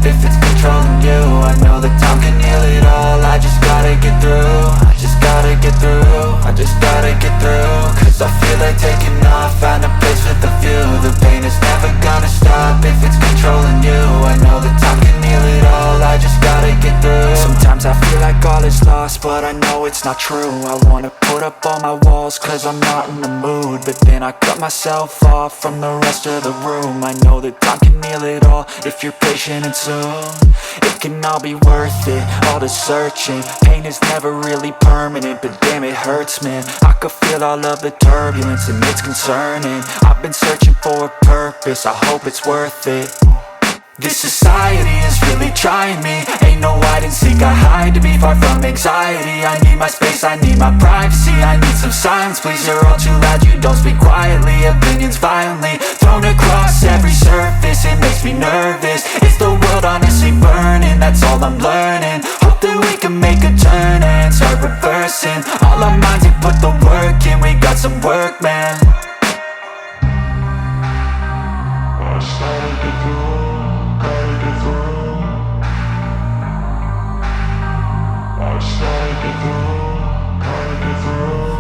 if it's controlling you. I know that time can heal it all. I just gotta get through. I just gotta get through. I just gotta get through. Cause I feel like taking off. Find a place with a view. The pain is never gonna stop if it's controlling you. I know that time can heal it all. I just gotta get through. Sometimes I feel like all is lost, but I know it's not true. I wanna put up all my walls cause I'm not in the mood, but then I cut myself off from the rest of the room. I know that time can heal it all if you're patient and soon it can all be worth it, all the searching. Pain is never really permanent, but damn it hurts, man. I could feel all of the turbulence and it's concerning. I've been searching for a purpose, I hope it's worth it. This society is really trying me. Ain't no hide and seek, I hide to be far from anxiety. I need my space, I need my privacy. I need some silence, please, you're all too loud. You don't speak quietly, opinions violently thrown across every surface. It makes me nervous, it's the world honestly burning. That's all I'm learning, hope that we can make a turn and start reversing. All our minds, they put the work in. We got some work, man. I started to grow.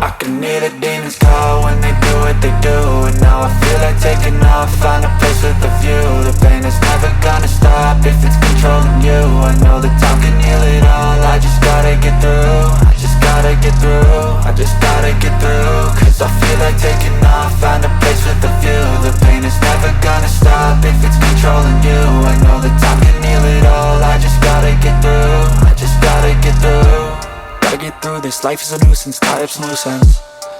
I can hear the demons call when they do what they do. And now I feel like taking off, find a place with a view. The pain is never gonna stop if it's controlling you. I know that time can heal it all. I just gotta get through. I just gotta get through. I just gotta get through. Cause I feel like taking off, find a place with a view. The pain is never gonna stop if it's controlling you. I know that time can heal it all. I just gotta get through. I just gotta get through. Gotta get through this, life is a nuisance, tie up some loose ends.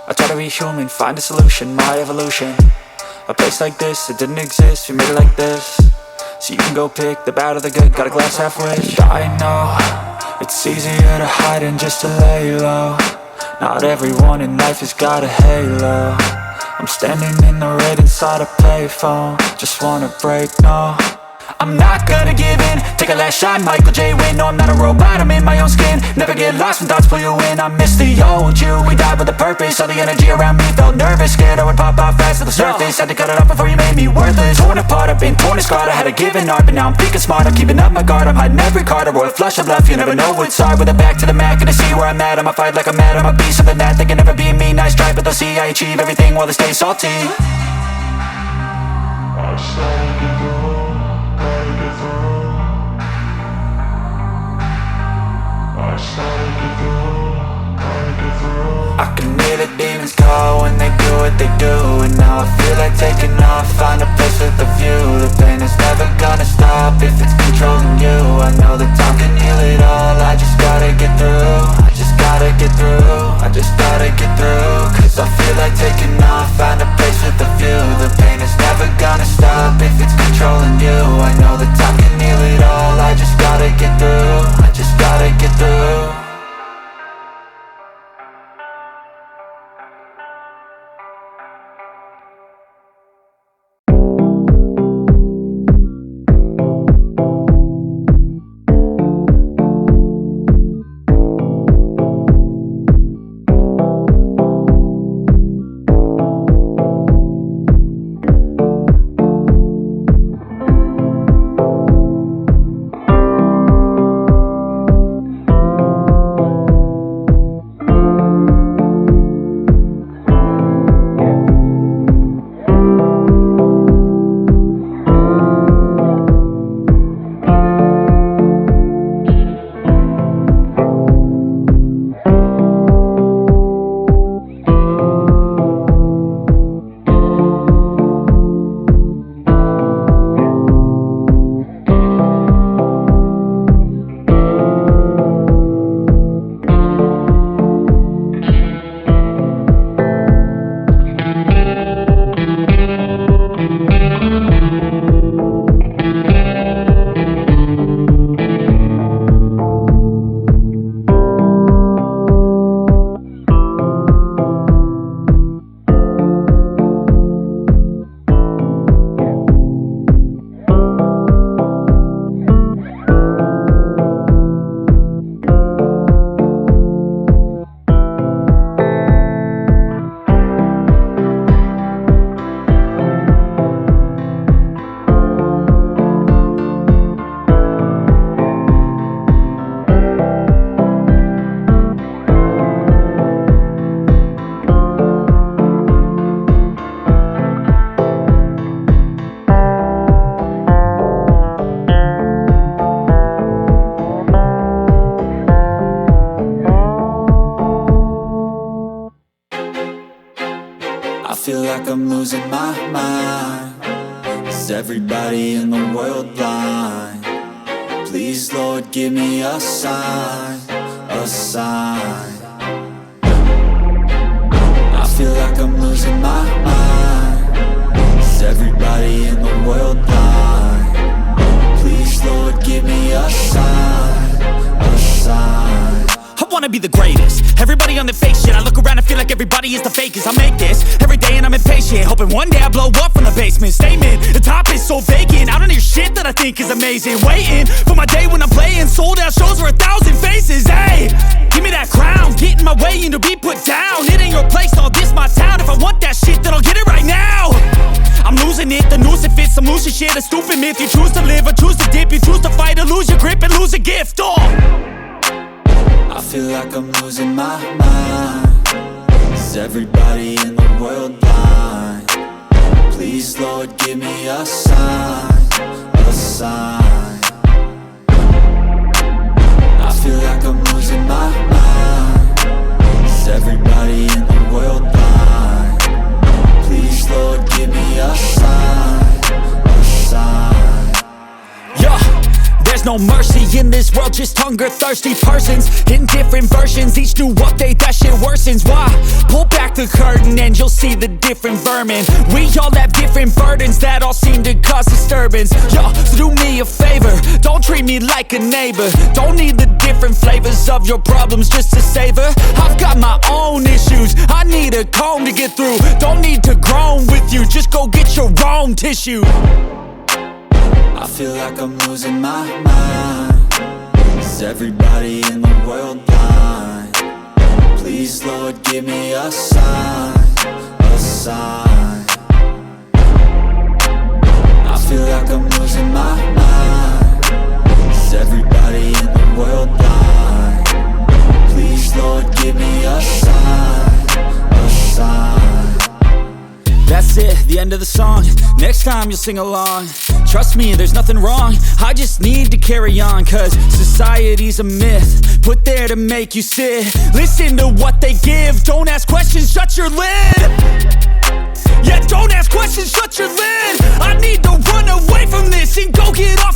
I try to be human, find a solution, my evolution. A place like this, it didn't exist, we made it like this. So you can go pick the bad or the good, got a glass half rich. I know, it's easier to hide than just to lay low. Not everyone in life has got a halo. I'm standing in the red inside a payphone. Just wanna break, no, I'm not gonna give in. Take a last shot, Michael J. Win. No, I'm not a robot, I'm in my own skin. Never get lost when thoughts pull you in. I miss the old you, we died with a purpose. All the energy around me felt nervous, scared I would pop off fast to the surface. Had to cut it off before you made me worthless. Torn apart, I've been torn and scarred. I had a given art, but now I'm thinking smart. I'm keeping up my guard, I'm hiding every card. A royal flush of left, you never know what's hard. With a back to the mat, gonna see where I'm at. I'ma fight like I'm mad, I'ma be something that they can never be me. Nice try, but they'll see I achieve everything while they stay salty. I started to grow. I can hear the demons call when they do what they do. And now I feel like taking off, find a place with a view. The pain is never gonna stop if it's controlling you. I know that time can heal it all. I just gotta get through. I just gotta get through. I just gotta get through. Cause I feel like taking off, find a place with a view. The pain is never gonna stop if it's controlling you. I know that time can heal it all. I just gotta get through. I just gotta get through. Is everybody in the world blind? Please, Lord, give me a sign, a sign. I feel like I'm losing my mind. Is everybody in the world blind? Please, Lord, give me a sign, a sign. I wanna be the greatest. Everybody on the fake shit. I look around and feel like everybody is the fakest. I make this every day and I'm impatient, hoping one day I blow up from the basement. Statement, the top is so vacant. I don't hear shit that I think is amazing. Waiting for my day when I'm playing sold out shows for 1,000 faces. Hey, give me that crown, get in my way and to be put down. It ain't your place, no, this my town. If I want that shit, then I'll get it right now. I'm losing it, the noose it fits. I'm losing shit, a stupid myth. You choose to live or choose to dip. You choose to fight or lose your grip and lose a gift. I feel like I'm losing my mind. Is everybody in the world blind? Please, Lord, give me a sign, a sign. I feel like I'm losing my mind. Is everybody in the world blind? Please, Lord, give me a sign, a sign. Yeah. There's no mercy in this world, just hunger-thirsty persons in different versions. Each new update, that shit worsens. Why? Pull back the curtain and you'll see the different vermin. We all have different burdens that all seem to cause disturbance. Yo, so do me a favor, don't treat me like a neighbor. Don't need the different flavors of your problems just to savor. I've got my own issues, I need a comb to get through. Don't need to groan with you, just go get your own tissue. I feel like I'm losing my mind. Is everybody in the world blind? Please, Lord, give me a sign, a sign. I feel like I'm losing my mind. Is everybody in the world blind? Please, Lord, give me a sign, a sign. That's it, the end of the song. Next time you'll sing along. Trust me, there's nothing wrong. I just need to carry on, cause society's a myth put there to make you sit. Listen to what they give. Don't ask questions, shut your lid. Yeah, don't ask questions, shut your lid. I need to run away from this and go get on